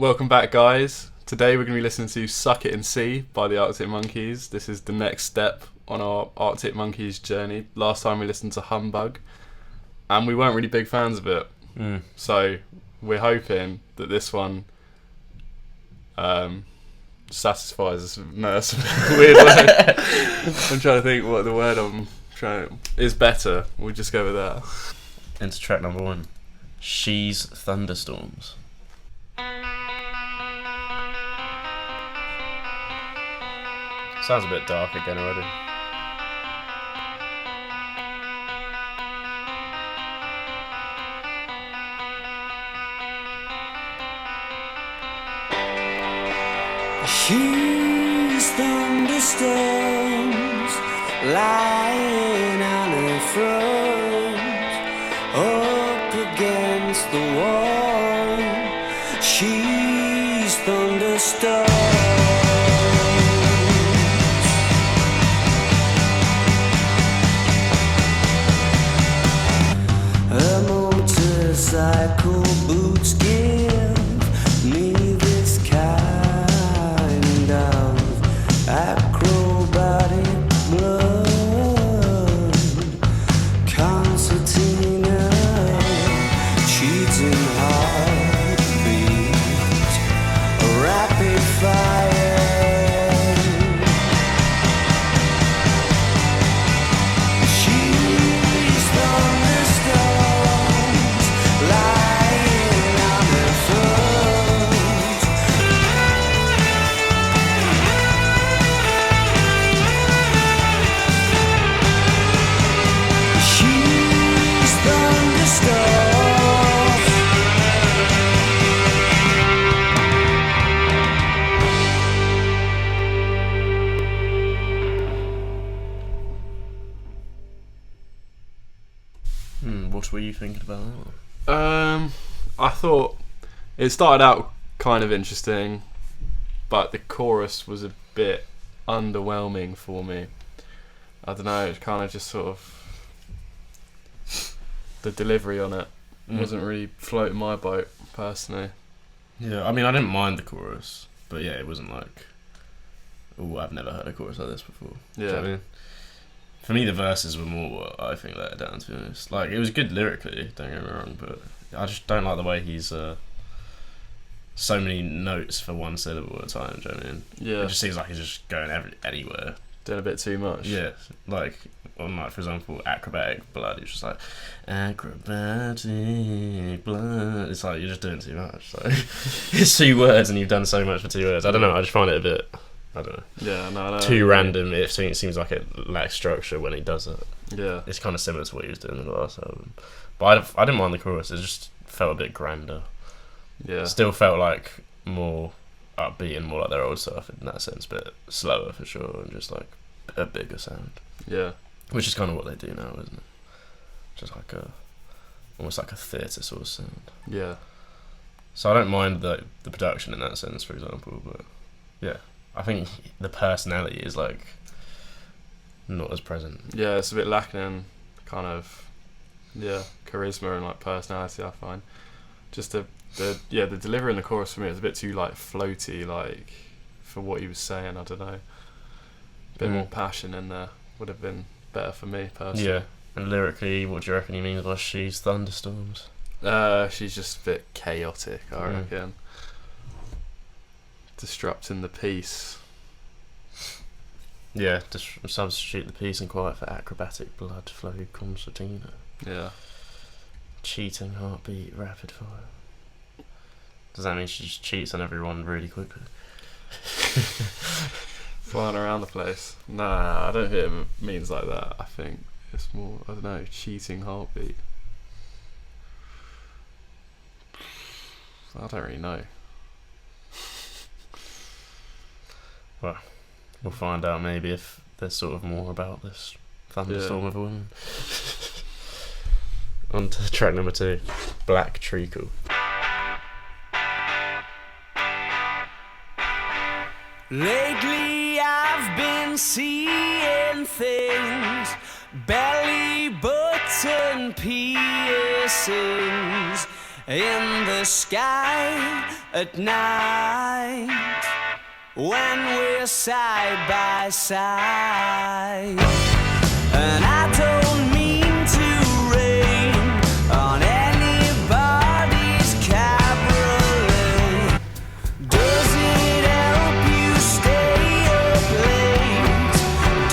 Welcome back, guys. Today we're going to be listening to Suck It and See by the Arctic Monkeys. This is the next step on our Arctic Monkeys journey. Last time we listened to Humbug, and we weren't really big fans of it. So we're hoping that this one satisfies us. No, that's a weird word. I'm trying to think what the word is better. We'll just go with that. Into track number 1. She's Thunderstorms. Sounds a bit dark again already. She's thunderstorms lying on her front, up against the wall. She's thunderstorms. Her motorcycle boots give me this kind of acrobatic blood. Concertina, cheating heartbeat, rapid fire. She's thunderstorms lying on her front. She's thunderstorms. What were you thinking about that one? I thought it started out kind of interesting, but the chorus was a bit underwhelming for me. I don't know, it kind of just sort of, the delivery on it wasn't really floating my boat personally. Yeah, I mean, I didn't mind the chorus, but yeah, it wasn't like, oh, I've never heard a chorus like this before. Do you know what I mean? For me, the verses were more what I think let it down, to be honest. Like, it was good lyrically, don't get me wrong, but I just don't like the way he's so many notes for one syllable at a time, do you know what I mean? Yeah, It just seems like he's just going anywhere. doing a bit too much. Yeah, like, on, like, for example, Acrobatic Blood, it's just like, Acrobatic Blood. It's like, you're just doing too much. Like, it's 2 words and you've done so much for 2 words. I don't know, I just find it a bit, I don't know, Yeah, no. too random. It seems like it lacks structure when he does it. Yeah, It's kind of similar to what he was doing in the last album. But I didn't mind the chorus, it just felt a bit grander. yeah, Still felt like more upbeat and more like their old stuff in that sense, but slower for sure, and just like a bigger sound. yeah, Which is kind of what they do now, isn't it? Just like almost like a theatre sort of sound. yeah. So I don't mind the production in that sense, for example, but yeah, I think the personality is like not as present. Yeah, it's a bit lacking in kind of charisma and like personality, I find. Just the delivery in the chorus for me was a bit too like floaty, like for what he was saying. I don't know, a bit more passion in there would have been better for me personally. Yeah, and lyrically, what do you reckon he means by she's thunderstorms? She's just a bit chaotic, I reckon. Disrupting the peace. Yeah, just substitute the peace and quiet for acrobatic blood flow concertina. Yeah. Cheating heartbeat, rapid fire. Does that mean she just cheats on everyone really quickly? Flying around the place. Nah, I don't think it means like that. I think it's more, I don't know, cheating heartbeat. I don't really know. Well, we'll find out maybe if there's sort of more about this thunderstorm of a woman. On to track number 2, Black Treacle. Lately I've been seeing things, belly button piercings in the sky. at night when we're side by side. And I don't mean to rain on anybody's cabriolet. Does it help you stay up late?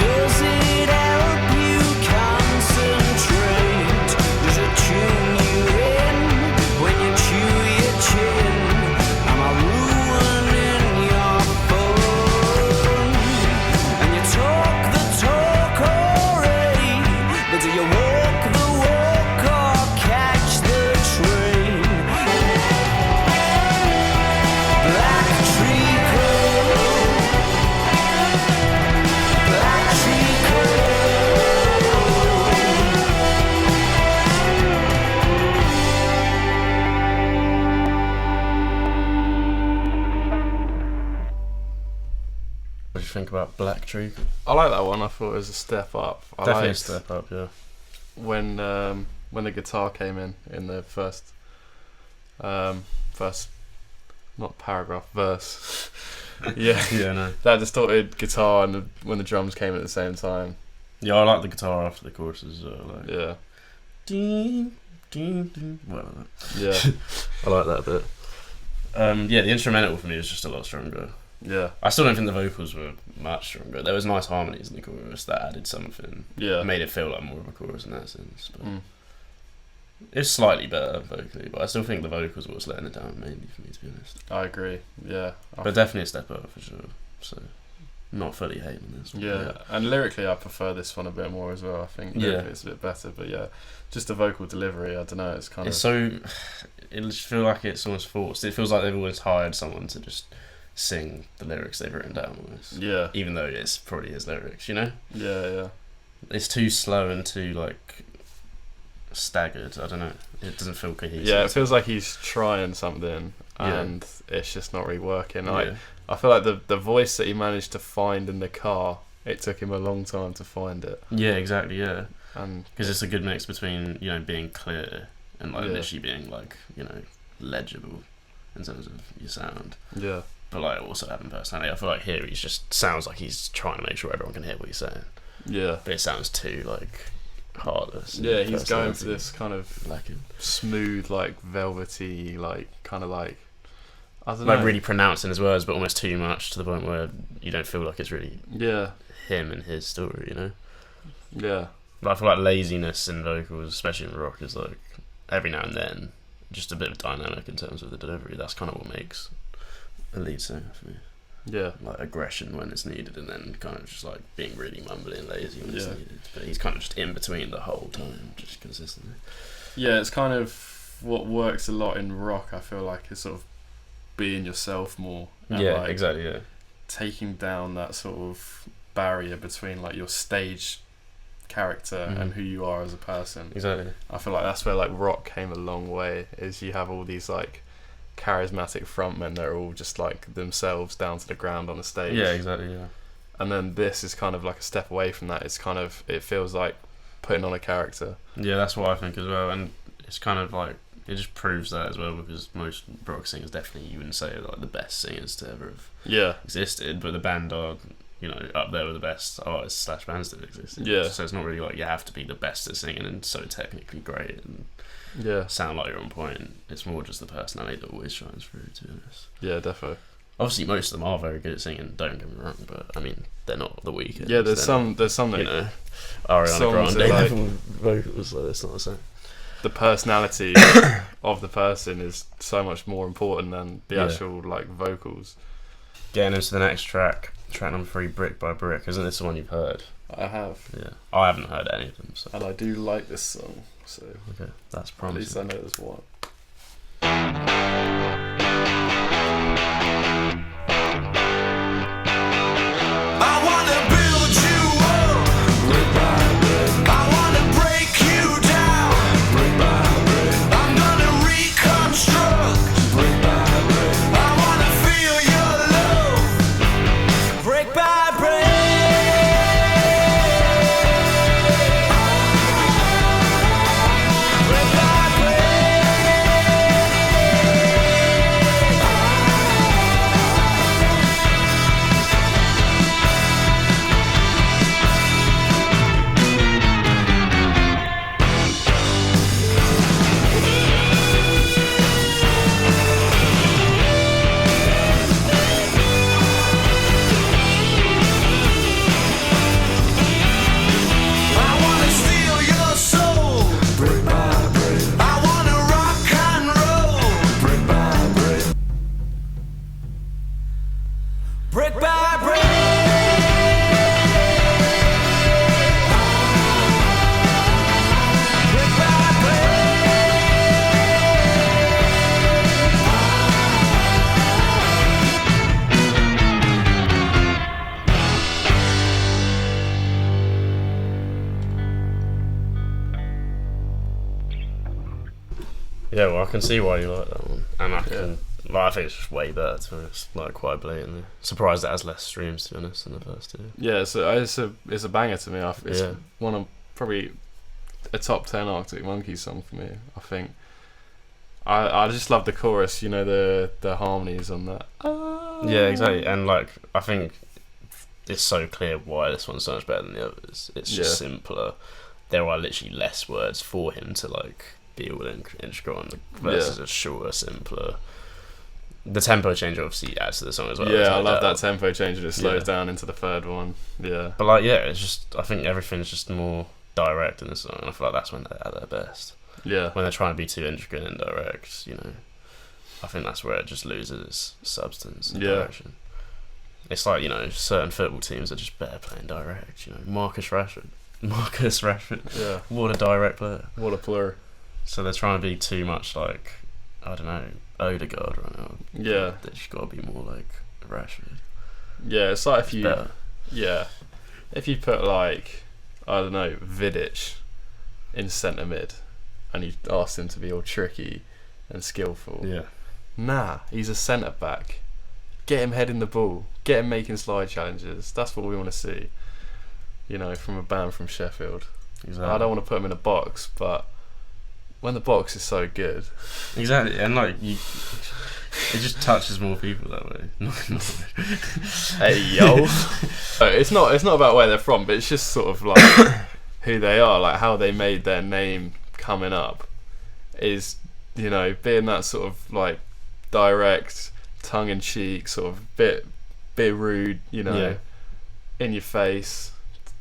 Does it help you concentrate? Does it tune you in when you chew your chin? Am I ruining your fun? And you talk the talk already, but do you walk the walk or catch the train? Black treacle, black treacle. What do you think about Black Treacle? I like that one. I thought it was a step up. I Definitely a liked step up, yeah. when the guitar came in the first not paragraph, verse. Yeah, Yeah, no. that distorted guitar and when the drums came at the same time. Yeah, I like the guitar after the choruses. Like, Yeah, ding, ding, ding. Whatever. yeah, I like that bit. Yeah, the instrumental for me was just a lot stronger. yeah, I still don't think the vocals were much stronger. There was nice harmonies in the chorus that added something. yeah. It made it feel like more of a chorus in that sense. But Mm. it's slightly better vocally, but I still think the vocals were what's letting it down mainly for me, to be honest. I agree. Yeah, But definitely a step up for sure. So not fully hating this one. yeah. And lyrically, I prefer this one a bit more as well. I think lyrically it's a bit better, but yeah, just the vocal delivery. I don't know. It's kind It's of so. It just feels like it's almost forced. It feels like they've always hired someone to just sing the lyrics they've written down almost. yeah, Even though it's probably his lyrics, you know? yeah. It's too slow and too, like, staggered. I don't know. It doesn't feel cohesive. Yeah, it feels like he's trying something Yeah. and it's just not really working. Yeah. Like, I feel like the voice that he managed to find in the car, it took him a long time to find it. Yeah, exactly, yeah. And Because it's a good mix between, you know, being clear and, like, Yeah. literally being, like, you know, legible in terms of your sound. yeah, But, like, also having personality. I feel like here he's just sounds like he's trying to make sure everyone can hear what he's saying. yeah, But it sounds too, like, heartless. and yeah. He's going for personality this kind of lacking. smooth, like velvety, like kind of like I don't Like, know. really pronouncing his words, but almost too much to the point where you don't feel like it's really Yeah, him and his story, you know? yeah, But I feel like laziness in vocals, especially in rock, is like every now and then just a bit of dynamic in terms of the delivery. That's kind of what makes a lead singer for me. yeah, Like aggression when it's needed, and then kind of just like being really mumbly and lazy when it's Yeah. needed. But he's kind of just in between the whole time, just consistently. yeah. It's kind of what works a lot in rock. I feel like is sort of being yourself more. And Yeah, like, exactly. Yeah, taking down that sort of barrier between like your stage character Mhm. and who you are as a person. exactly. I feel like that's where like rock came a long way. Is you have all these like charismatic frontmen that are all just like themselves down to the ground on the stage. Yeah, exactly. Yeah, And then this is kind of like a step away from that. It's kind of, it feels like putting on a character. yeah, that's what I think as well. And it's kind of like it just proves that as well, because most rock singers definitely you wouldn't say are like the best singers to ever have Yeah, existed, but the band are, you know, up there with the best artists / bands that exist. Yeah. So it's not really like you have to be the best at singing and so technically great and yeah, sound like you're on point. It's more just the personality that always shines through, to be honest. yeah, definitely. Obviously, most of them are very good at singing. Don't get me wrong, but I mean, they're not the weakest. Yeah, there's They're some not, that you know, Ariana songs Grande are like- level vocals. Like that's not the same. the personality of the person is so much more important than the Yeah. actual like vocals. Getting into the next track number 3, Brick by Brick. Isn't this the one you've heard? I have, Yeah, I haven't heard any of them. So and I do like this song, so okay, that's at least I promising. know there's one. I wanna build you up, brick by brick. I wanna break you down, brick by brick. I'm gonna reconstruct, brick by brick. I wanna feel your love, brick by brick. Brick by brick. Brick by brick. Yeah, well, I can see why you like that one, and I can. Well, I think it's just way better, to be honest. Like, quite blatantly. Surprised it has less streams, to be honest, than the first two. Yeah, so it's a banger to me. It's one of probably a top 10 Arctic Monkeys song for me. I think. I just love the chorus. You know, the harmonies on that. Yeah, exactly. And like, I think it's so clear why this one's so much better than the others. It's just simpler. There are literally less words for him to like be all integral, and the verses are shorter, simpler. The tempo change obviously adds to the song as well. Yeah, I love that tempo change, and it slows down into the third one. Yeah. But like, it's just, I think everything's just more direct in the song, and I feel like that's when they're at their best. Yeah. When they're trying to be too intricate and direct, you know, I think that's where it just loses its substance and direction. It's like, you know, certain football teams are just better playing direct, you know. Marcus Rashford. Yeah. What a direct player. What a player. So they're trying to be too much like, I don't know, Odegaard right now. Yeah. They just got to be more like Rashford. Yeah, it's like if better. if you put like, I don't know, Vidic in centre mid, and you asked him to be all tricky and skillful. Yeah. Nah, he's a centre back. Get him heading the ball. Get him making slide challenges. That's what we want to see. You know, from a band from Sheffield. Exactly. I don't want to put him in a box, but when the box is so good. Exactly, and like it just touches more people that way. Hey yo. It's not about where they're from, but it's just sort of like who they are, like how they made their name coming up is, you know, being that sort of like direct, tongue in cheek, sort of bit rude, you know, in your face,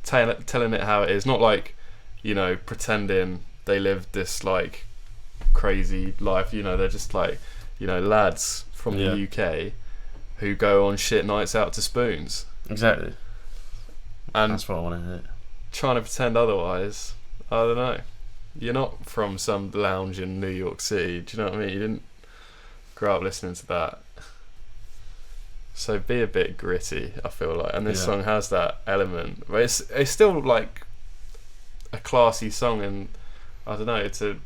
telling it how it is, not like, you know, pretending they live this like crazy life. You know, they're just like, you know, lads from the UK who go on shit nights out to Spoons. Exactly. And that's what I want to hear. Trying to pretend otherwise, I don't know. You're not from some lounge in New York City. Do you know what I mean? You didn't grow up listening to that. So be a bit gritty, I feel like. And this song has that element. But it's still like a classy song, and I don't know, to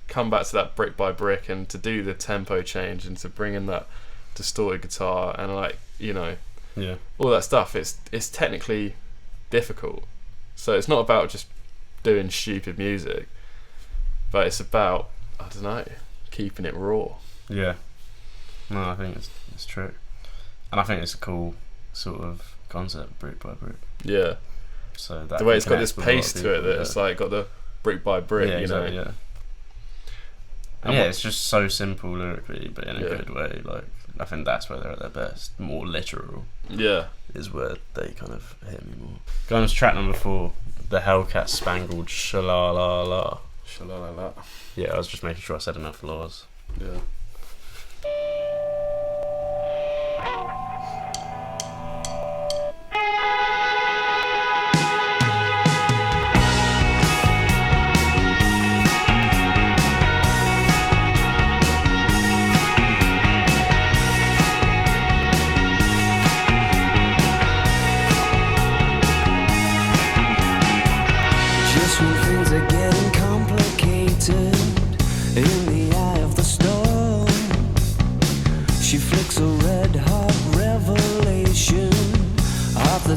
come back to that brick by brick and to do the tempo change and to bring in that distorted guitar and like, you know, all that stuff. It's technically difficult. So it's not about just doing stupid music, but it's about, I don't know, keeping it raw. Yeah. No, I think it's true. And I think it's a cool sort of concept, brick by brick. Yeah. So that the way it's got this pace to it, that it's like got the brick by brick, you know. Yeah. And it's just so simple lyrically, but in a good way. Like, I think that's where they're at their best. More literal. Yeah. Is where they kind of hit me more. Going on to track number 4, the Hellcat Spangled Sha-la-la-la. Sha-la-la-la. Yeah, I was just making sure I said enough laws. Yeah.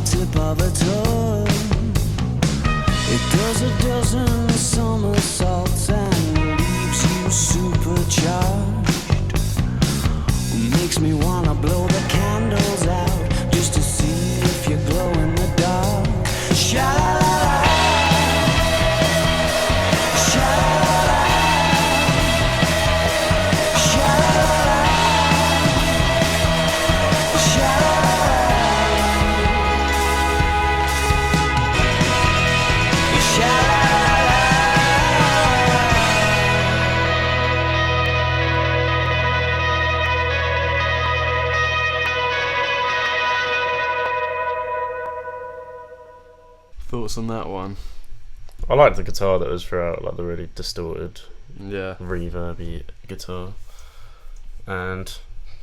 Tip of a tongue, it does a dozen somersaults and leaves you supercharged. Makes me wanna blow the candles out just to see if you glow in the dark. Sha-la-la-la, sha-la-la-la, sha-la-la-la, sha-la-la-la. thoughts on that one? I liked the guitar that was throughout, like the really distorted, reverby guitar. And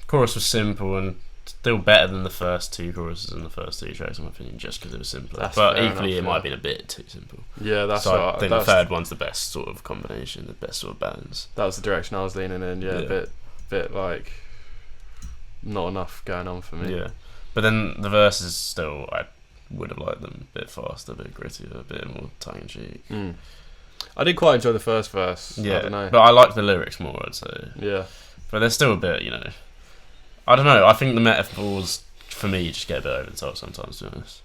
chorus was simple and still better than the first two choruses in the first two tracks, in my opinion, just because it was simpler. But equally, it might have been a bit too simple. Yeah, that's so I think the third one's the best sort of combination, the best sort of balance. That was the direction I was leaning in. Yeah. A bit like not enough going on for me. Yeah, but then the verses still, I would have liked them a bit faster, a bit grittier, a bit more tongue in cheek. I did quite enjoy the first verse. Yeah, I don't know. But I liked the lyrics more, I'd say. Yeah. But there's still a bit, I don't know. I think the metaphors for me just get a bit over the top sometimes, to be honest.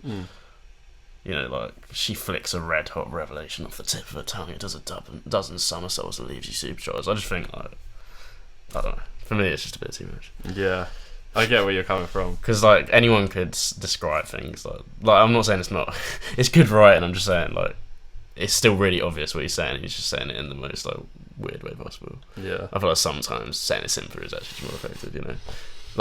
Like she flicks a red hot revelation off the tip of her tongue. It does a dozen somersaults and leaves you supercharged. I just think, I don't know. For me, it's just a bit too much. Yeah, I get where you're coming from. Because anyone could describe things like I'm not saying it's not. It's good writing. I'm just saying it's still really obvious what he's saying. He's just saying it in the most weird way possible. Yeah, I feel like sometimes saying it simpler is actually more effective.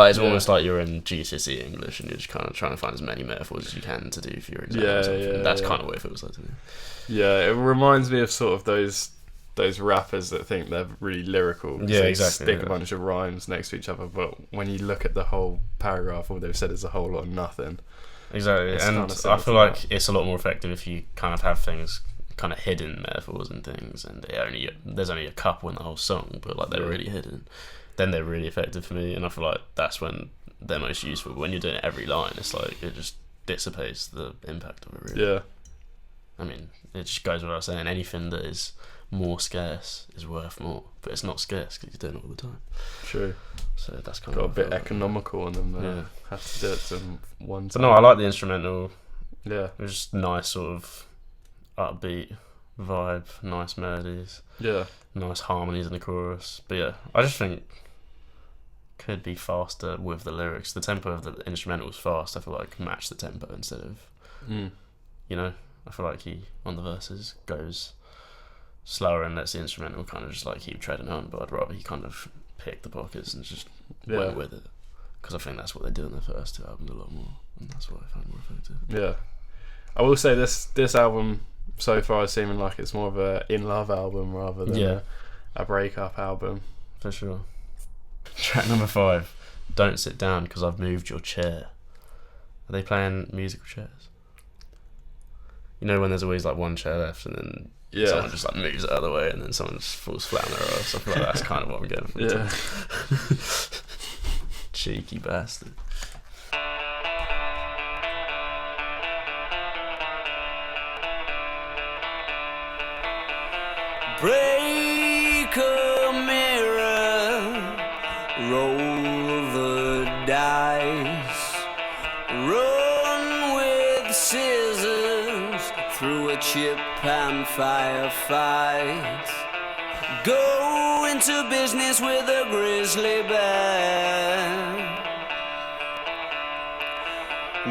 It's almost like you're in GCSE English and you're just kind of trying to find as many metaphors as you can to do for your exam or something. That's kind of what it feels like to me. Yeah, it reminds me of sort of those rappers that think they're really lyrical. Yeah, they exactly. Stick a bunch of rhymes next to each other, but when you look at the whole paragraph, all they've said is a whole lot of nothing. Exactly, and I feel like it's a lot more effective if you kind of have things kind of hidden metaphors and things, and there's only a couple in the whole song, but they're really hidden. Then they're really effective for me, and I feel like that's when they're most useful. When you're doing it every line, it's it just dissipates the impact of it, really. Yeah. I mean, it just goes without saying, anything that is more scarce is worth more, but it's not scarce because you're doing it all the time. True. So that's kind of a bit economical on them. Have to do it to one time. But no, I like the instrumental. Yeah. It was just nice sort of upbeat vibe, nice melodies. Yeah. Nice harmonies in the chorus. But yeah, I just think could be faster with the lyrics. The tempo of the instrumental was fast. I feel match the tempo instead of I feel he on the verses goes slower and lets the instrumental kind of just keep treading on, but I'd rather he kind of pick the pockets and just went with it, because I think that's what they did in the first two albums a lot more, and that's what I found more effective. Yeah, I will say this album so far is seeming like it's more of a in-love album rather than a breakup album. For sure. Track number 5, Don't Sit Down Because I've Moved Your Chair. Are they playing musical chairs? When there's always one chair left and then someone just moves it out of the way and then someone just falls flat on their ass. I feel like that's kind of what I'm getting from it. Cheeky bastard. Break a mirror, roll the dice, run with scissors through a chip and firefight, go into business with a grizzly bear,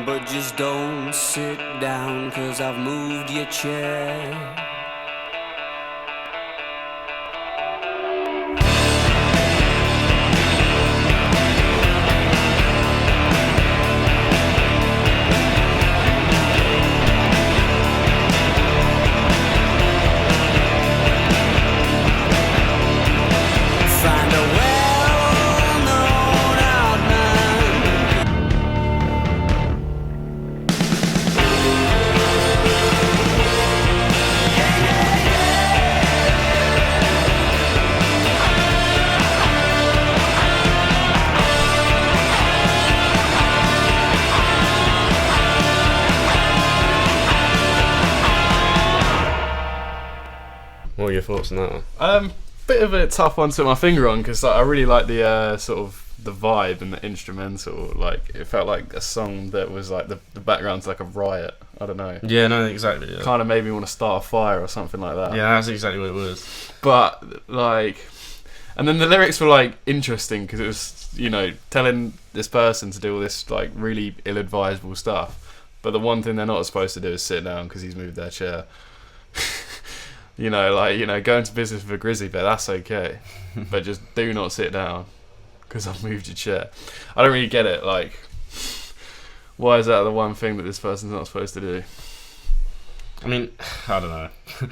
but just don't sit down 'cause I've moved your chair. What are your thoughts on that one? Bit of a tough one to put my finger on, because I really like the sort of the vibe and the instrumental. It felt like a song that was the background's like a riot. I don't know. Yeah, no, exactly. Yeah. Kind of made me want to start a fire or something like that. Yeah, that's exactly what it was. But and then the lyrics were interesting because it was telling this person to do all this really ill-advisable stuff. But the one thing they're not supposed to do is sit down because he's moved their chair. Go into business with a grizzly bear, that's okay. But just do not sit down because I've moved your chair. I don't really get it. Why is that the one thing that this person's not supposed to do? I mean, I don't know.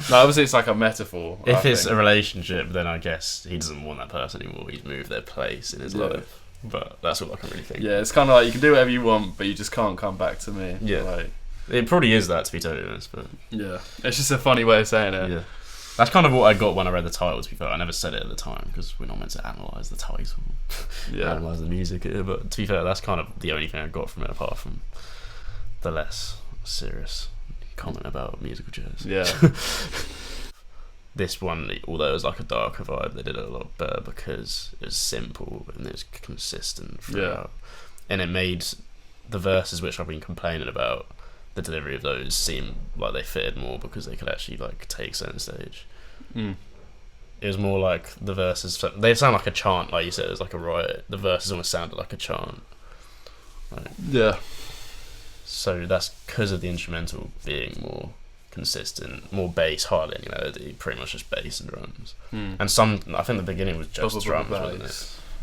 No, obviously it's like a metaphor. If it's a relationship, then I guess he doesn't want that person anymore. He's moved their place in his life. But that's all I can really think. Yeah, it's kind of like you can do whatever you want, but you just can't come back to me. Yeah. Like, it probably is that, to be totally honest. But yeah, it's just a funny way of saying it. Yeah. That's kind of what I got when I read the title, to be fair. I never said it at the time, because we're not meant to analyse the title. Analyse the music here. But to be fair, that's kind of the only thing I got from it, apart from the less serious comment about musical chairs. Yeah. This one, although it was like a darker vibe, they did it a lot better because it was simple and it was consistent throughout. And it made the verses, which I've been complaining about, the delivery of those seem like they fitted more because they could actually like take center stage. It was more like the verses, they sound like a chant, like you said. It was like a riot. The verses almost sounded like a chant. Like, yeah. So that's because of the instrumental being more consistent, more bass, hardly any melody, pretty much just bass and drums. And some, I think the beginning was just drums, wasn't it?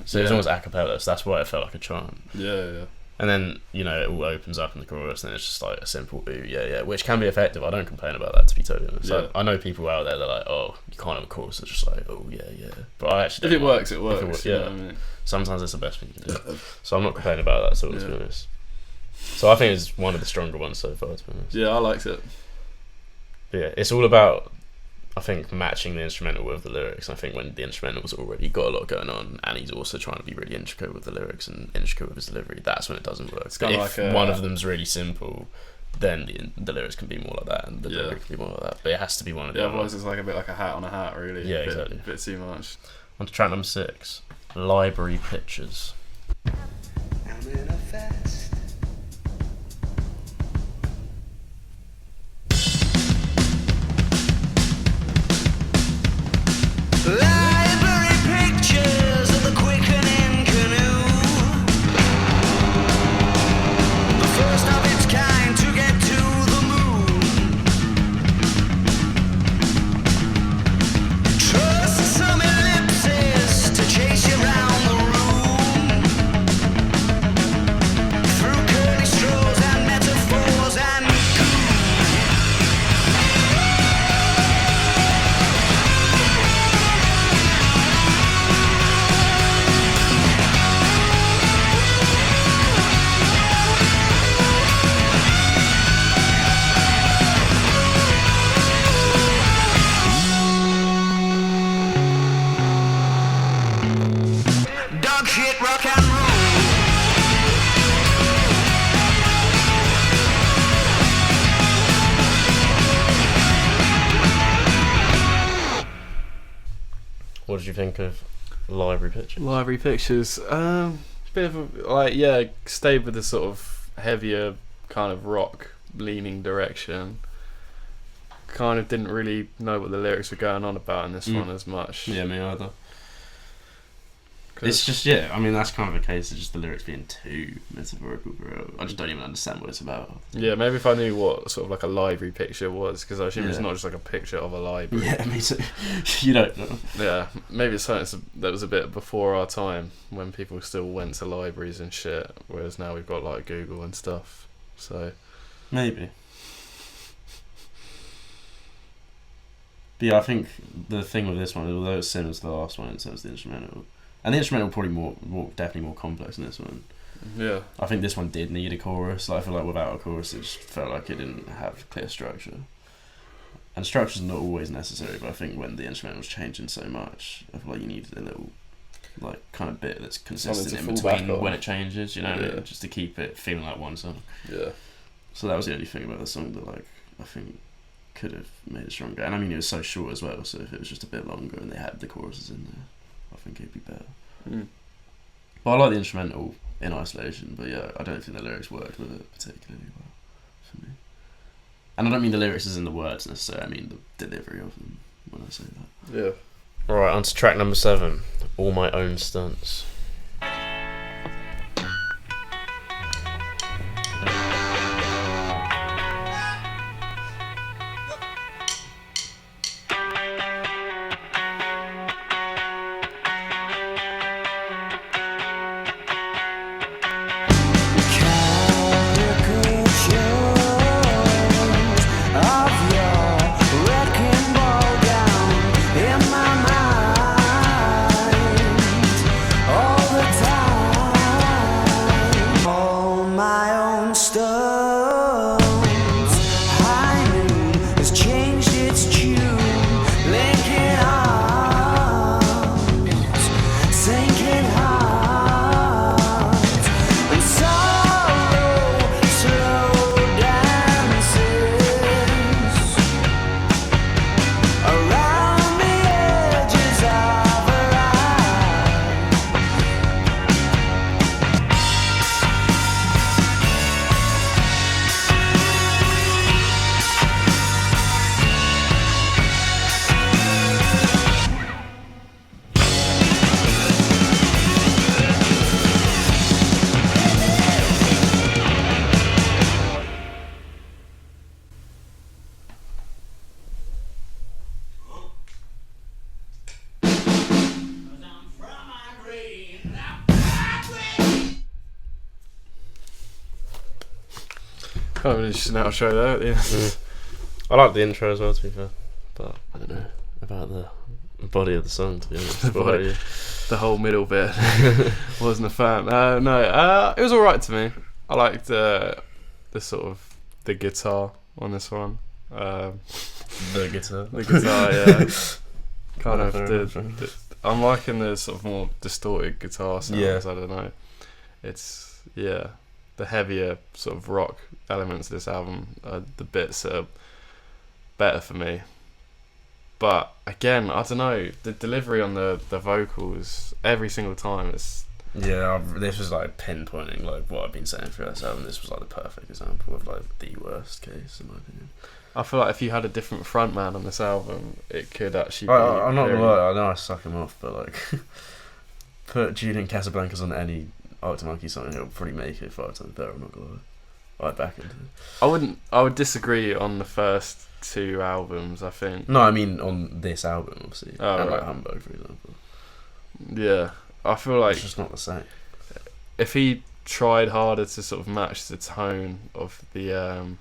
So it was almost a cappella, so that's why it felt like a chant. Yeah. And then, you know, it all opens up in the chorus, and it's just like a simple ooh, yeah, which can be effective. I don't complain about that, to be totally honest. Yeah. I know people out there that are like, oh, you can't have a chorus that's just like, oh, yeah. But I actually If it works, it works. Yeah. You know what I mean? Sometimes it's the best thing you can do. So I'm not complaining about that at all, to be honest. So I think it's one of the stronger ones so far, to be honest. Yeah, I liked it. But yeah, it's all about, I think, matching the instrumental with the lyrics. I think when the instrumental's already got a lot going on, and he's also trying to be really intricate with the lyrics and intricate with his delivery, that's when it doesn't work. But if one of them's really simple, then the lyrics can be more like that, and the delivery can be more like that. But it has to be one of the other. Otherwise it's like a bit like a hat on a hat, really. Yeah, exactly. A bit too much. On to track number 6, Library Pictures. I'm in a fast. Library pictures of the quickening canoe, the first of its kind to get to the moon. Trust some ellipses to chase you round the room, through curly strolls and metaphors and dog shit rock and roll. What did you think of Library Pictures? Library Pictures. Bit of a, stayed with the sort of heavier kind of rock leaning direction. Kind of didn't really know what the lyrics were going on about in this one as much. Yeah, me either. It's just, I mean, that's kind of a case of just the lyrics being too metaphorical, bro. I just don't even understand what it's about. Yeah, maybe if I knew what sort of like a library picture was, because I assume it's not just like a picture of a library. Yeah, me too. You don't know. Yeah, maybe it's something that was a bit before our time, when people still went to libraries and shit, whereas now we've got like Google and stuff, so... Maybe. But yeah, I think the thing with this one, although it's similar to the last one in terms of the instrumental, and the instrumental probably definitely more complex than this one. Yeah. I think this one did need a chorus. Like, I feel like without a chorus, it just felt like it didn't have clear structure. And structure's not always necessary, but I think when the instrumental's changing so much, I feel like you needed a little, like, kind of bit that's consistent in between when it changes, you know, just to keep it feeling like one song. Yeah. So that was the only thing about the song that, like, I think could have made it stronger. And I mean, it was so short as well, so if it was just a bit longer and they had the choruses in there, I think it'd be better. But I like the instrumental in isolation, but yeah, I don't think the lyrics worked with it particularly well for me. And I don't mean the lyrics as in the words necessarily, I mean the delivery of them when I say that. Yeah. Alright, on to track number 7, All My Own Stunts. Caricatures of Kind of an interesting outro there at the end. I like the intro as well, to be fair, but I don't know about the body of the song, to be honest. The whole middle bit wasn't a fan. No, it was alright to me. I liked the sort of the guitar on this one. The guitar, yeah. Kind of I'm liking the sort of more distorted guitar sounds. Yeah. I don't know. It's the heavier sort of rock elements of this album. The bits are better for me. But again, I don't know, the delivery on the vocals every single time is. Yeah, this was like pinpointing like what I've been saying through this album. This was like the perfect example of like the worst case, in my opinion. I feel like if you had a different frontman on this album, it could actually be. I'm not gonna lie, I know I suck him off, but like, put Julian Casablancas on any Arctic Monkey song, it'll probably make it 5 times better. I'm not gonna lie. I'd back into it. I would disagree on the first 2 albums. I think. No, I mean on this album, obviously, oh, and right. like Humbug, for example. Yeah, I feel like it's just not the same. If he tried harder to sort of match the tone of the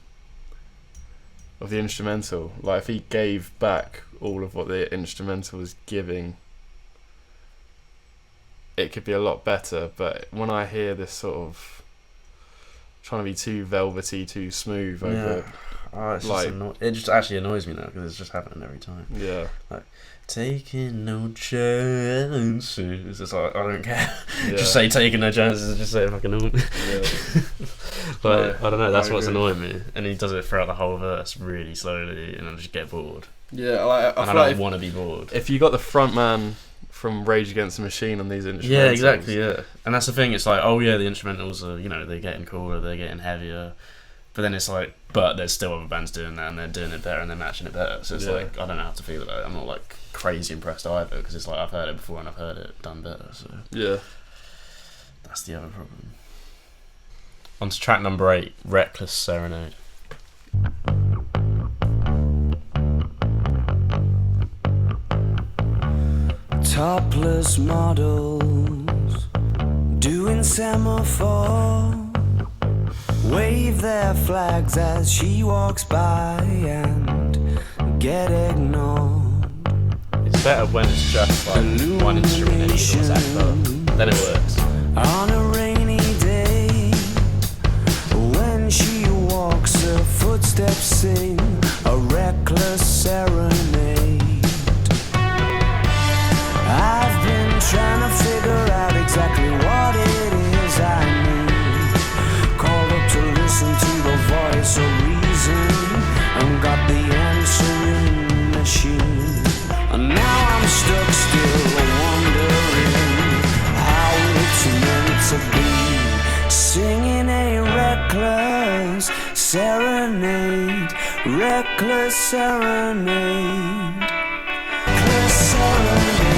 instrumental, like if he gave back all of what the instrumental was giving, it could be a lot better. But when I hear this sort of trying to be too velvety, too smooth over, it's like it just actually annoys me now because it's just happening every time. Yeah, like taking no chances. It's like I don't care. Yeah. Just say taking no chances. Just say it fucking normal. Yeah. But I don't know. That's what's annoying me. And he does it throughout the whole verse really slowly, and I just get bored. Yeah, I don't want to be bored. If you got the front man from Rage Against the Machine on these instrumentals. Yeah, exactly. Yeah, and that's the thing. It's like, oh yeah, the instrumentals are, they're getting cooler, they're getting heavier, but then it's like, but there's still other bands doing that, and they're doing it better, and they're matching it better. So it's like, I don't know how to feel about it. I'm not like crazy impressed either, because it's like I've heard it before and I've heard it done better. So yeah, that's the other problem. On to track number 8, Reckless Serenade. Topless models doing semaphore, wave their flags as she walks by and get ignored. It's better when it's just like one instrument and each one's act up. Then it works. On a rainy day, when she walks, her footsteps sing a reckless serenade. I've been trying to figure out exactly what it is I need. Called up to listen to the voice of reason and got the answering machine. And now I'm stuck still wondering how it's meant to be. Singing a reckless serenade, reckless serenade, reckless serenade.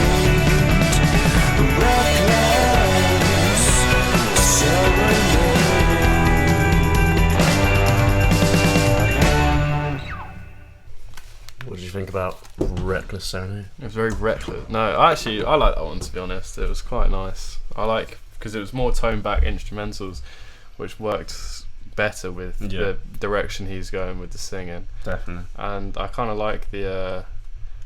What did you think about Reckless Serenade? it was very reckless. No, I like that one, to be honest. It was quite nice. I like, because it was more toned back instrumentals, which worked better with the direction he's going with the singing. Definitely. And I kind of like the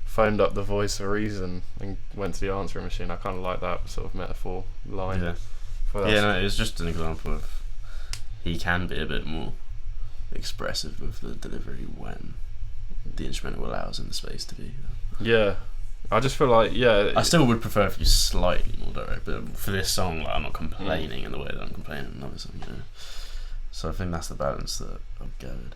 phoned up the voice of reason and went to the answering machine. I kind of like that sort of metaphor line. Yeah, it was just an example of he can be a bit more expressive with the delivery when the instrumental allows him the space to be. Yeah, I just feel like, I still would prefer if you slightly more direct, but for this song, like, I'm not complaining in the way that I'm complaining in another song, So I think that's the balance that I've gathered.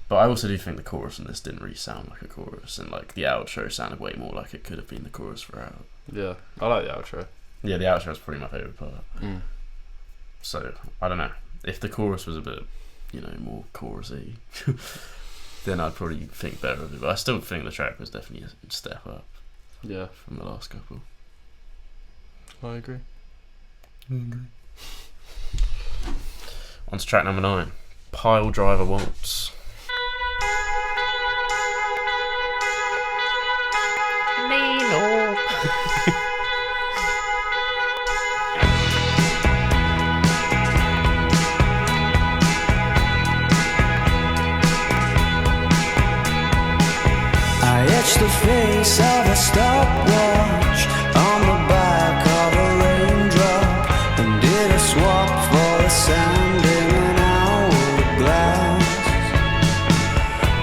But I also do think the chorus in this didn't really sound like a chorus, and like the outro sounded way more like it could have been the chorus throughout. Yeah, I like the outro. Yeah, the outro is probably my favourite part. So, I don't know. If the chorus was a bit, more chorusy, then I'd probably think better of it. But I still think the track was definitely a step up. Yeah, from the last couple. I agree. On to track number 9, Piledriver Waltz. the face of a stopwatch on the back of a raindrop, and did a swap for the sand in an hourglass.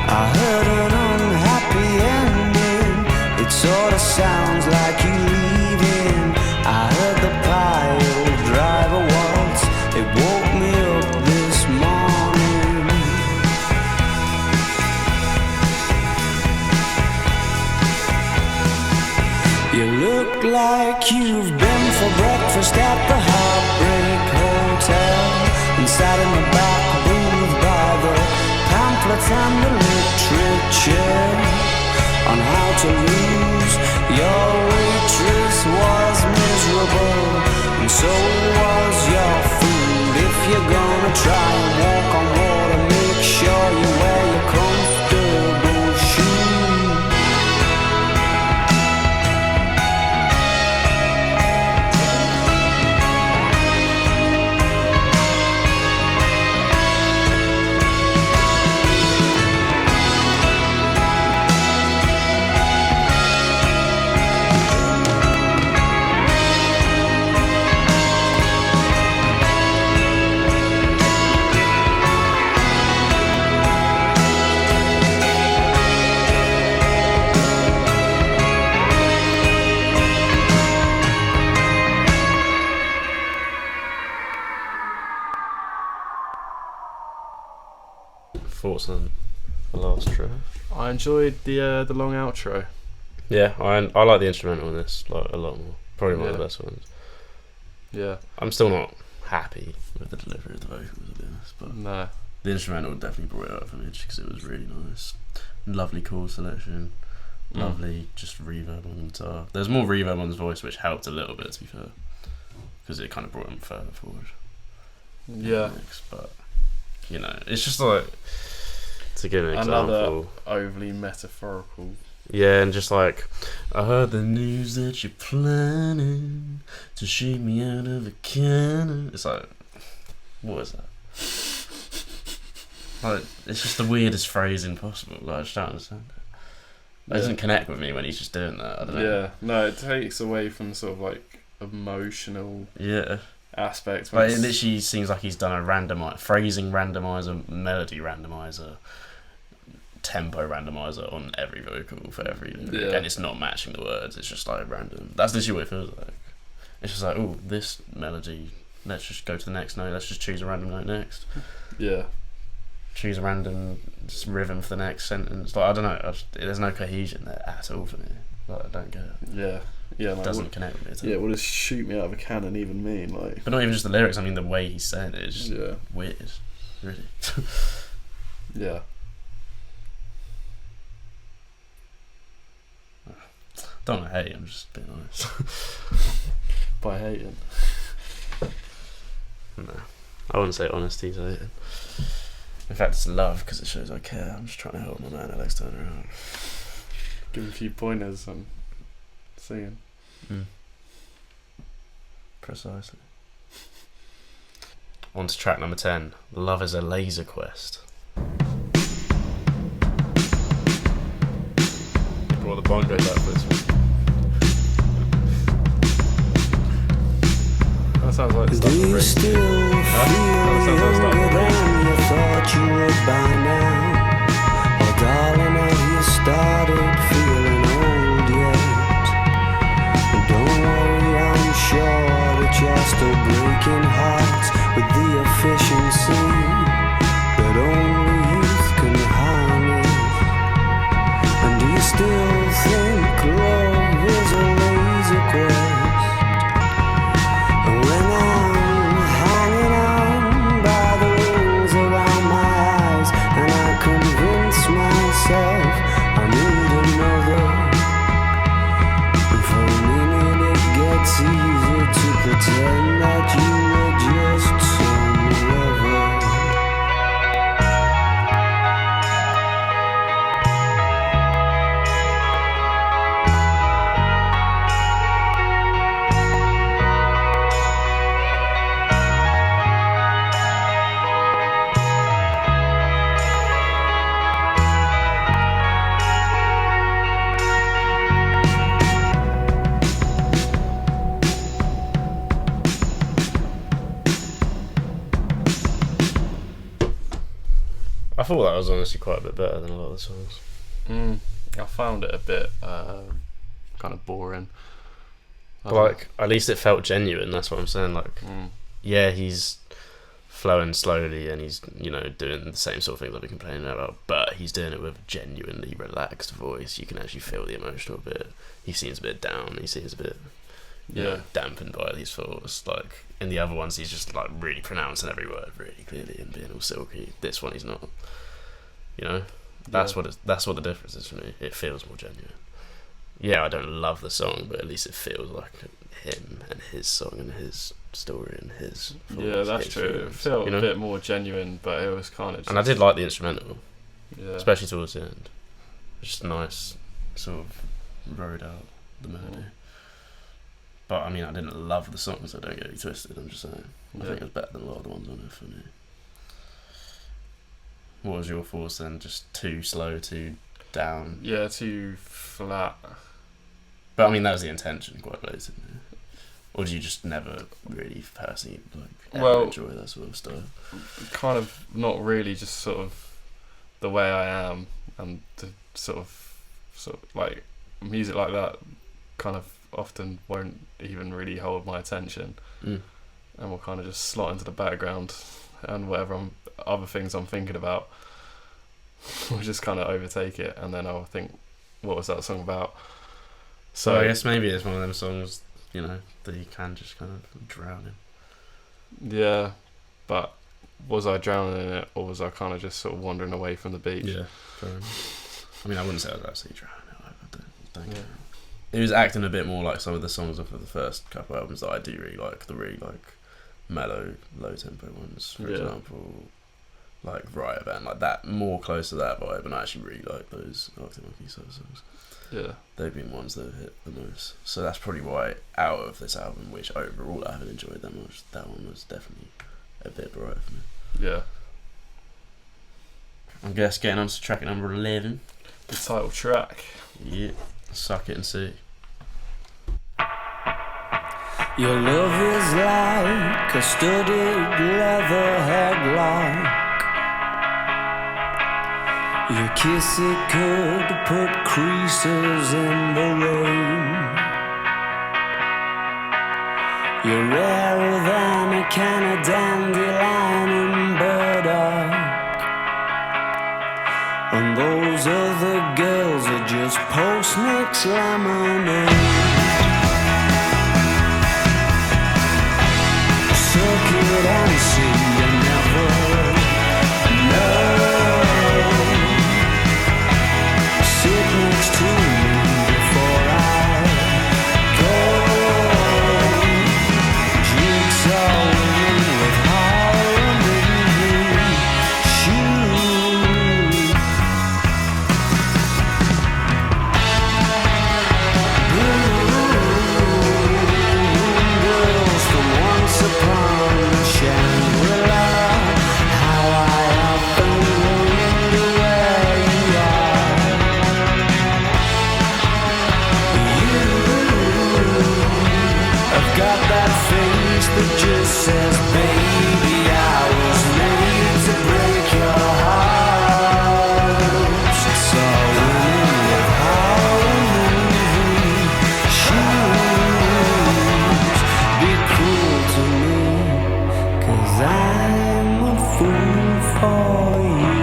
I heard an unhappy ending, it sort of sounds like you leaving. I heard the Piledriver Waltz, it woke me up this morning. You look like you've been for breakfast at the Heartbreak Hotel, and sat in the back booth by the pamphlets and the literature on how to lose. Your waitress was miserable, and so was your food. If you're gonna try and walk on water, make sure you wear your comfortable shoes. Thoughts on the last track? I enjoyed the long outro. Yeah, I like the instrumental in this like a lot more. Probably one of the best ones. Yeah. I'm still not happy with the delivery of the vocals, to be honest, but No. the instrumental definitely brought it up for me because it was really nice. Lovely chord selection, lovely just reverb on the guitar. There's more reverb on his voice, which helped a little bit, to be fair, because it kind of brought him further forward. Yeah. But you know, it's just like, to give an Another example, overly metaphorical. yeah, and just like, I heard the news that you're planning to shoot me out of a cannon. It's like, what is that? Like, it's just the weirdest phrasing possible. Like, I just don't understand it. It doesn't connect with me when he's just doing that. I don't know. Yeah, no, it takes away from sort of like emotional aspects. Like, it literally seems like he's done a phrasing randomizer, melody randomizer, tempo randomizer on every vocal for every lyric, and it's not matching the words. It's just like random. That's literally what it feels like. It's just like, oh, this melody, let's just go to the next note. Let's just choose a random note next. Yeah. Choose a random rhythm for the next sentence. Like, I don't know. There's no cohesion there at all for me. Like, I don't get it. Yeah. Yeah. It doesn't connect with me at all. Yeah. What does "shoot me out of a cannon" even mean? Like. But not even just the lyrics. I mean, the way he's saying it is just weird. Really. Yeah. Don't want to hate. I'm just being honest. By hating. No, I wouldn't say honesty's hating. In fact, it's love because it shows I care. I'm just trying to help my man Alex turn around. Give him a few pointers and singing. Precisely. On to track number 10. Love is a Laserquest. Brought the bongos out for this one. That sounds like stuff Do you still feel younger than you thought you would by now? Oh darling, have you started feeling old yet? Don't worry, I'm sure that you're still breaking hearts with the efficiency that only youth can harness. And do you still think love is a laser quest? When I'm hanging on by the I thought that was honestly quite a bit better than a lot of the songs. I found it a bit kind of boring. Like, at least it felt genuine, that's what I'm saying. Like, yeah, he's flowing slowly and he's, you know, doing the same sort of things I've been complaining about, but he's doing it with a genuinely relaxed voice. You can actually feel the emotional bit. He seems a bit down, he seems a bit you know, dampened by these thoughts. Like, in the other ones, he's just, like, really pronouncing every word really clearly and being all silky. This one, he's not. You know? That's what the difference is for me. It feels more genuine. Yeah, I don't love the song, but at least it feels like him and his song and his story and his thoughts. Yeah, that's true. It felt a bit more genuine, but it was kind of just... And I did like the instrumental, especially towards the end. Just nice, sort of rode out the melody. But I mean, I didn't love the song, so don't get me twisted. I'm just saying, I think it was better than a lot of the ones on it for me. What was your thoughts then? Just too slow, too down? Yeah, too flat. But I mean, that was the intention, quite late, isn't it? Or do you just never really personally enjoy that sort of stuff? Kind of not really, just sort of the way I am, and the sort of like music like that kind of often won't even really hold my attention, and will kind of just slot into the background, and whatever other things I'm thinking about will just kind of overtake it, and then I'll think, what was that song about? So I guess maybe it's one of them songs, you know, that you can just kind of drown in. Yeah, but was I drowning in it, or was I kind of just sort of wandering away from the beach? Yeah, fair enough. I mean, I wouldn't say I was actually drowning. I don't care. It was acting a bit more like some of the songs off of the first couple albums that I do really like, the really like mellow, low tempo ones, for example, like Riot Band, like that, more close to that vibe, and I actually really like those Arctic Monkey sort of songs. Yeah, they've been ones that have hit the most. So that's probably why, out of this album, which overall I haven't enjoyed that much, that one was definitely a bit brighter for me. Yeah. I guess getting on to track number 11. The title track. Yeah, Suck It and See. Your love is like a studded leather headlock. Your kiss, it could put creases in the rain. You're rarer than a can of dandelion and burdock. And those other girls are just post-mix lemonade. Suck it and see, you never know. Sit next to me before I go. Jigsaw women with Harlem shoes. Girls from once upon a Shangri-La. How I often wonder where you are. I've got that face that just says, baby, I was made to break your heart. So women with Harlem shoes, be cruel to me, 'cause I'm a fool for you.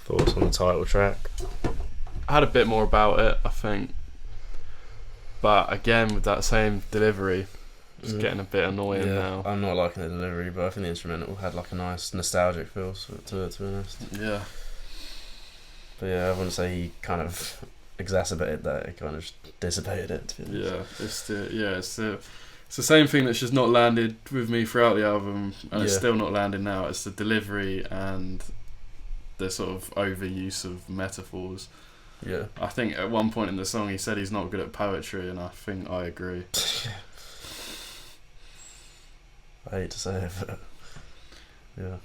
Thoughts on the title track? I had a bit more about it, I think, but again with that same delivery, it's getting a bit annoying now. I'm not liking the delivery, but I think the instrumental had like a nice nostalgic feel to it, to be honest. Yeah. But yeah, I wouldn't say he kind of exacerbated that, it kind of just dissipated it, to be honest. It's the same thing that's just not landed with me throughout the album, and it's still not landing now. It's the delivery and the sort of overuse of metaphors. Yeah. I think at one point in the song he said he's not good at poetry, and I think I agree. I hate to say it, but yeah.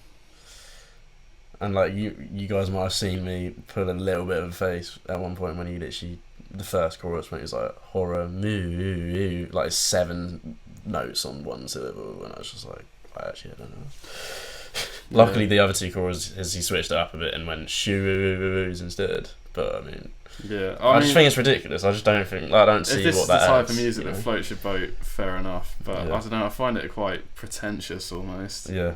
And like you guys might have seen me put a little bit of a face at one point when he literally the first chorus when it was like horror moo, like 7 notes on one syllable, and I was just like, I don't know. Luckily, the other 2 choruses he switched it up a bit and went shoes instead. But I mean, yeah, I just think it's ridiculous. I just don't think I don't see what that. If this is the type of music that floats your boat, fair enough. But I don't know. I find it quite pretentious almost. Yeah.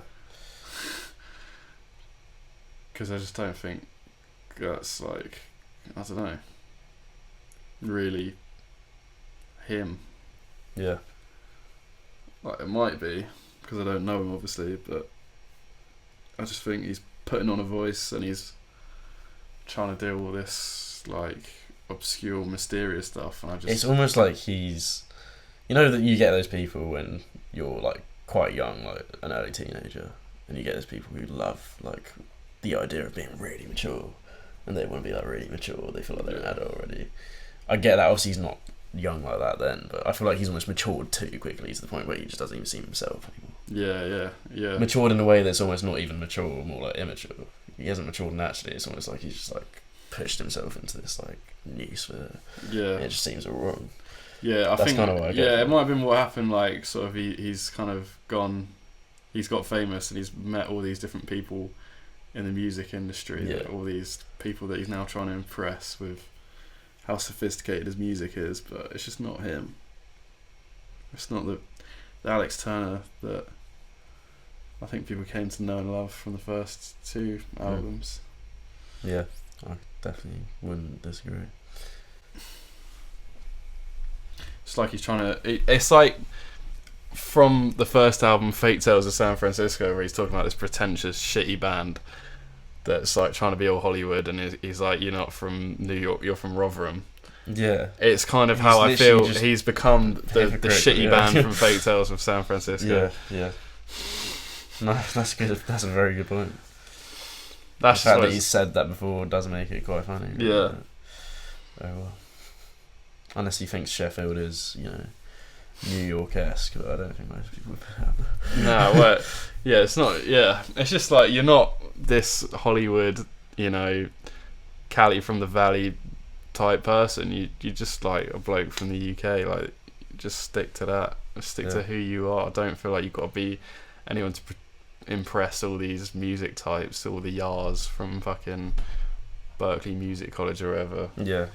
Because I just don't think that's like, I don't know, really him. Yeah. Like, it might be, because I don't know him obviously, but I just think he's putting on a voice and he's trying to deal with this like obscure, mysterious stuff, and it's almost like he's, you know, that you get those people when you're like quite young, like an early teenager, and you get those people who love like the idea of being really mature, and they want to be like really mature. They feel like they're an adult already. I get that. Obviously, he's not young like that then, but I feel like he's almost matured too quickly to the point where he just doesn't even seem himself anymore. Yeah. Matured in a way that's almost not even mature, more like immature. He hasn't matured naturally. It's almost like he's just like pushed himself into this like new sphere. Yeah. It just seems all wrong. Yeah, That's think kind of what I get. Yeah, it might have been what happened. Like, sort of, he's kind of gone. He's got famous and he's met all these different people in the music industry. Yeah. All these people that he's now trying to impress with how sophisticated his music is, but it's just not him. It's not the Alex Turner that I think people came to know and love from the first 2 albums. Yeah, I definitely wouldn't disagree. It's like he's trying to. It's like from the first album, Fate Tales of San Francisco, where he's talking about this pretentious, shitty band that's like trying to be all Hollywood, and he's like, "You're not from New York, you're from Rotherham." Yeah, it's kind of how I feel. He's become the shitty band from Fate Tales of San Francisco. Yeah. No, that's good. That's a very good point. That's the fact that he's said that before does make it quite funny. Yeah. Very well. Unless he thinks Sheffield is, New York-esque, but I don't think most people would have that. No, well, yeah, it's not. Yeah, it's just like you're not this Hollywood, Cali from the Valley type person. You just like a bloke from the UK. Like, just stick to that. Stick to who you are. I don't feel like you've got to be anyone to impress all these music types, all the yars from fucking Berkeley Music College or whatever. Yeah.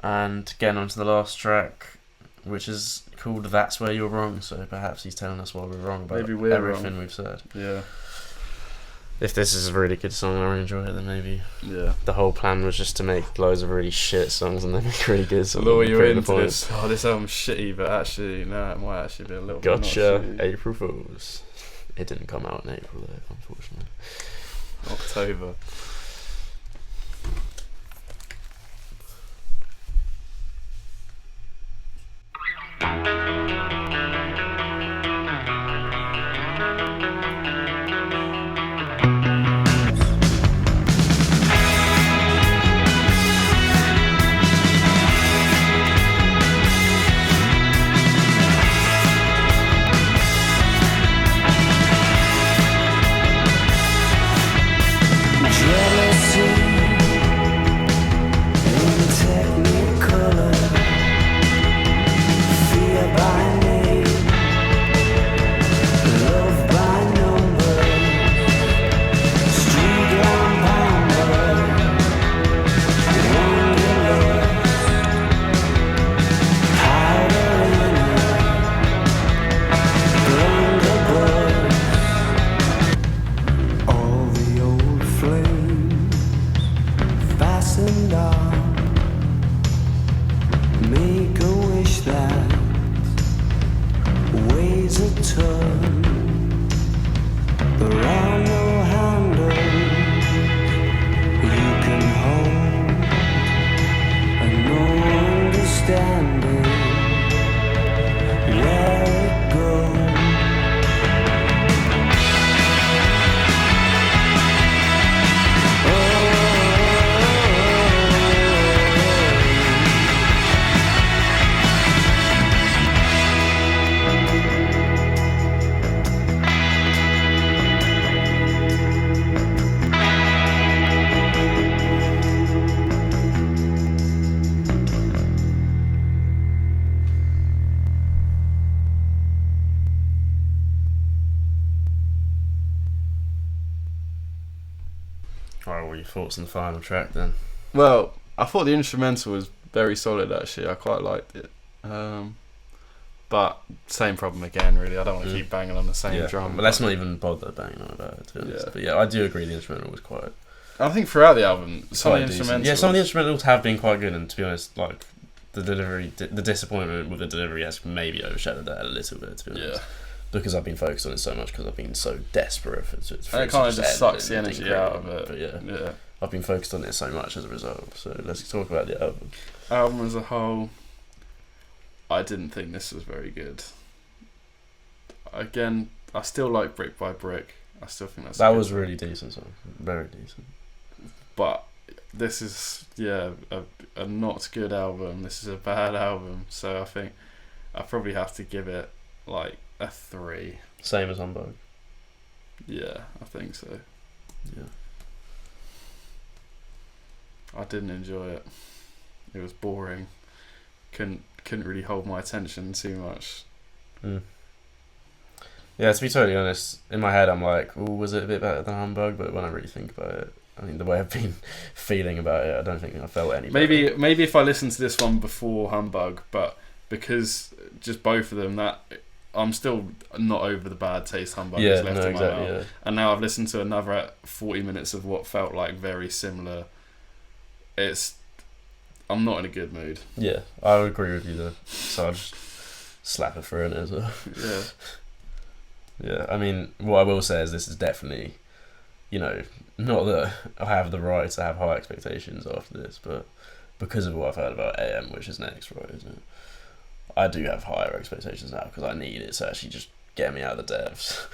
And getting on to the last track, which is called That's Where You're Wrong, so perhaps he's telling us why we're wrong about everything we've said. Yeah. If this is a really good song and I really enjoy it, then maybe the whole plan was just to make loads of really shit songs and then make really good songs. Although you're into this, this album's shitty, but actually, no, it might actually be a little bit not shitty. April Fools. It didn't come out in April though, unfortunately. October. Dreading Right, what are your thoughts on the final track then? Well, I thought the instrumental was very solid actually. I quite liked it. But same problem again, really. I don't want to keep banging on the same drum. But let's not even bother banging on about it, to be honest. Yeah. But yeah, I do agree the instrumental was quite... I think throughout the album, some of the decent. instrumentals... Yeah, some of the instrumentals have been quite good, and to be honest, like, the delivery, the disappointment with the delivery has maybe overshadowed that a little bit, to be honest. Yeah. Because I've been focused on it so much, because I've been so desperate for it. And it kind of just sucks the energy out of it. But yeah, I've been focused on it so much as a result. So let's talk about the album. Album as a whole, I didn't think this was very good. Again, I still like Brick by Brick. I still think that was really decent song. Very decent. But this is a not good album. This is a bad album. So I think I probably have to give it like a 3. Same as Humbug. Yeah, I think so. Yeah. I didn't enjoy it. It was boring. Couldn't really hold my attention too much. Yeah, to be totally honest, in my head I'm like, oh, was it a bit better than Humbug? But when I really think about it, I mean, the way I've been feeling about it, I don't think I felt any better. Maybe if I listened to this one before Humbug, but because just both of them, that I'm still not over the bad taste Humbug has left in my mouth. Yeah. And now I've listened to another 40 minutes of what felt like very similar. I'm not in a good mood. Yeah, I would agree with you there. So I'll just slap it through it as well. Yeah. Yeah, I mean, what I will say is this is definitely, not that I have the right to have high expectations after this, but because of what I've heard about AM, which is next, right, isn't it? I do have higher expectations now because I need it to actually just get me out of the depths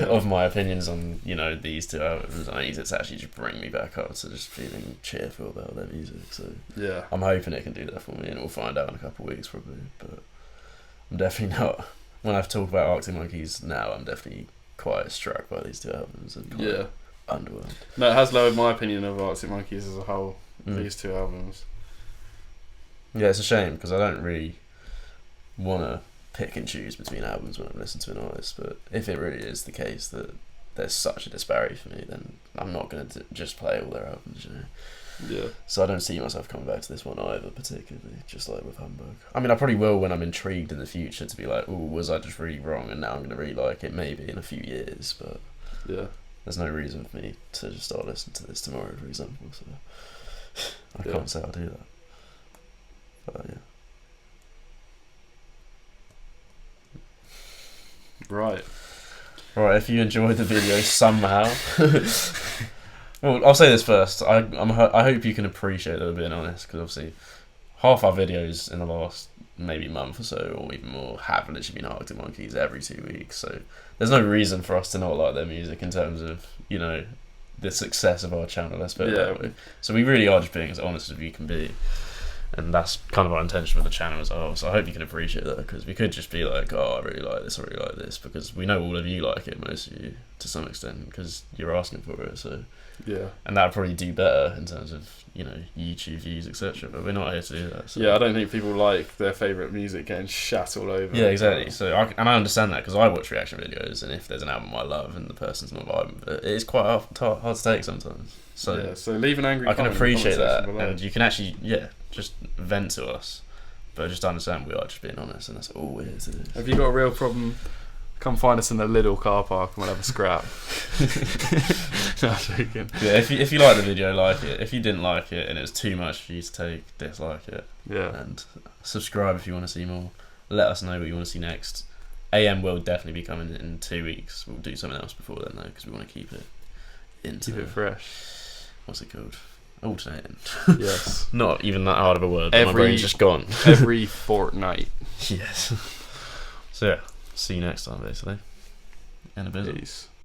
of my opinions on, these two albums. I need it to actually just bring me back up to just feeling cheerful about their music. So yeah, I'm hoping it can do that for me, and we'll find out in a couple of weeks probably. But I'm definitely not. When I've talked about Arctic Monkeys now, I'm definitely quite struck by these two albums and quite underwhelmed. No, it has lowered my opinion of Arctic Monkeys as a whole. These two albums. Yeah, it's a shame because I don't really want to pick and choose between albums when I'm listening to an artist, but if it really is the case that there's such a disparity for me, then I'm not going to just play all their albums, Yeah. So I don't see myself coming back to this one either, particularly, just like with Humbug. I mean, I probably will when I'm intrigued in the future to be like, oh, was I just really wrong and now I'm going to really like it, maybe in a few years, but yeah, there's no reason for me to just start listening to this tomorrow, for example, so I can't say I'll do that. But yeah. Right, if you enjoyed the video somehow... Well, I'll say this first. I hope you can appreciate that we're being honest, because obviously half our videos in the last maybe month or so, or even more, have literally been Arctic Monkeys every 2 weeks. So there's no reason for us to not like their music in terms of, the success of our channel, let's put it that way. So we really are just being as honest as we can be. And that's kind of our intention with the channel as well. So I hope you can appreciate that, because we could just be like, oh, I really like this, I really like this, because we know all of you like it, most of you, to some extent, because you're asking for it. So yeah, and that would probably do better in terms of YouTube views, etc. But we're not here to do that. So. Yeah, I don't think people like their favourite music getting shat all over. Yeah, exactly. So I understand that, because I watch reaction videos, and if there's an album I love and the person's not vibing with it, it's quite hard to take sometimes. So yeah, so leave an angry. I can appreciate that, and you can actually just vent to us, but just understand we are just being honest, and that's all we're here to do. Have you got a real problem? Come find us in the Lidl car park and we'll have a scrap. No, I'm joking. Yeah, if you like the video, like it. If you didn't like it and it was too much for you to take, dislike it. Yeah. And subscribe if you want to see more. Let us know what you want to see next. AM will definitely be coming in 2 weeks. We'll do something else before then though, because we want to keep it fresh. What's it called? Alternating. Yes. Not even that hard of a word. My brain's just gone. Every fortnight. Yes. So yeah. See you next time, basically. In a bit. Peace.